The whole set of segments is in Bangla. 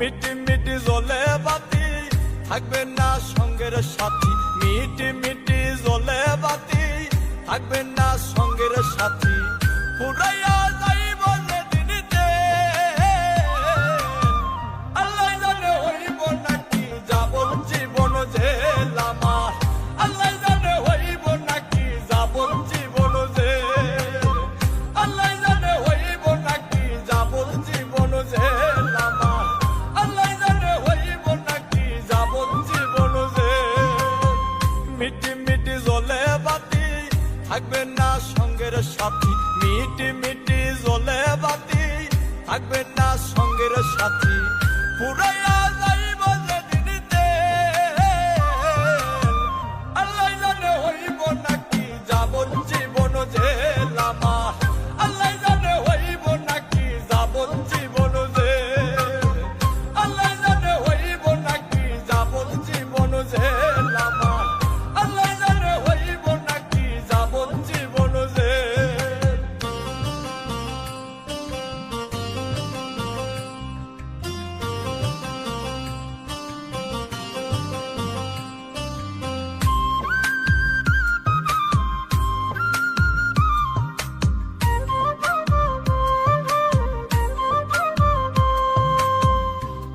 মিটি মিটি জ্বলে বাতি থাকবে না সঙ্গের সাথী, মিটি মিটি জ্বলে বাতি থাকবে না সঙ্গের সাথী, পুরাইয়া যাইব যেদিনিতে আল্লাহ জানে হইব নাকি যাবন জীবন জেল আমার, আল্লাহ জানে হইব নাকি যাবন জীবন জেল, আল্লাহ জানে হইব নাকি যাবন জীবন জেল আমার, আল্লাহ জানে হইব নাকি যাবন জীবন জেল। মিটি মিটি জ্বলে বাতি থাকবে না সঙ্গের সাথী, মিটি মিটি জ্বলে বাতি থাকবে না সঙ্গের সাথী, পুরাইয়া যাইব যেদিনিতে আল্লাহ জানে হইব নাকি যাবন জীবন জেল আমার, আল্লাহ জানে হইব নাকি যাবন জীবন জেল, আল্লাহ জানে হইব নাকি যাবন জীবন জেল আমার, আল্লাহ জানে হইব নাকি যাবন জীবন জেল।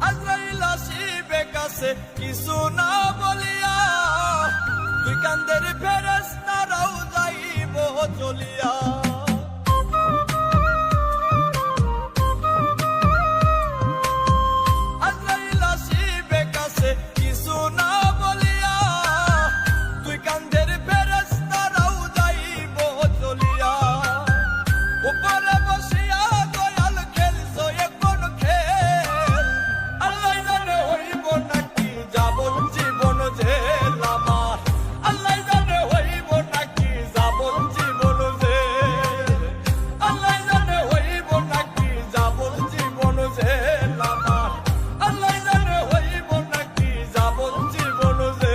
আজরাইল আসিবে কাছে কিছু না বলিয়া, দুই কান্দের ফেরেশতারাও যাইব চলিয়া, আজরাইল আসিবে কাছে কিছু না বলিয়া, দুই কান্দের ফেরেশতারাও যাইব চলিয়া, উপরে বসিয়া দয়াল খেলছো এখন খেল, আল্লাহ জানে হইব নাকি যাবন জীবন জেল আমার, আল্লাহ জানে হইব নাকি যাবন জীবন জেল, আল্লাহ জানে হইব নাকি যাবন জীবন জেল আমার, আল্লাহ জানে হইব নাকি যাবন জীবন জেল।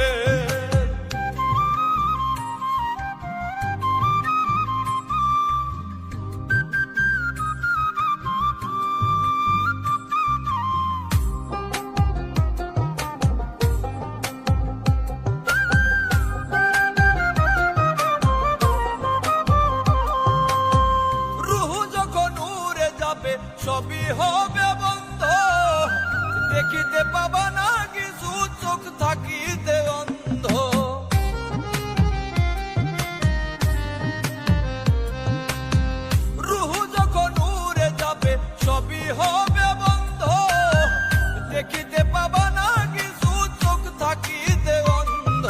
রুহু যখন উড়ে যাবে সবই হবে বন্ধ, দেখিতে পাবা না কিছু চোখ থাকিতে অন্ধ, রুহু যখন উড়ে যাবে সবই হবে বন্ধ, দেখিতে পাবা না কিছু চোখ থাকিতে অন্ধ,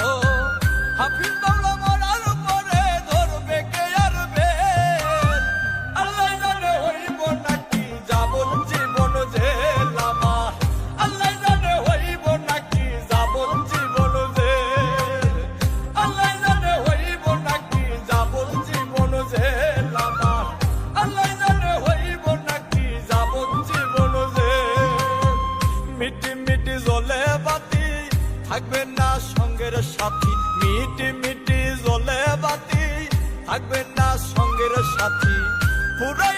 হাফিজ বাংলা মরার পরে ধরবে কে আর বেল, আল্লাহ জানে হইব নাকি যাবন জীবন জেল আমার, আল্লাহ জানে হইব নাকি যাবন জীবন জেল, আল্লাহ জানে হইব নাকি যাবন জীবন জেল আমার, আল্লাহ জানে হইব নাকি যাবন জীবন জেল। মিটি মিটি জ্বলে বাতি থাকবে না সঙ্গের সাথী, মিটি মিটি জ্বলে বাতি থাকবে না সঙ্গের সাথী, পুরাই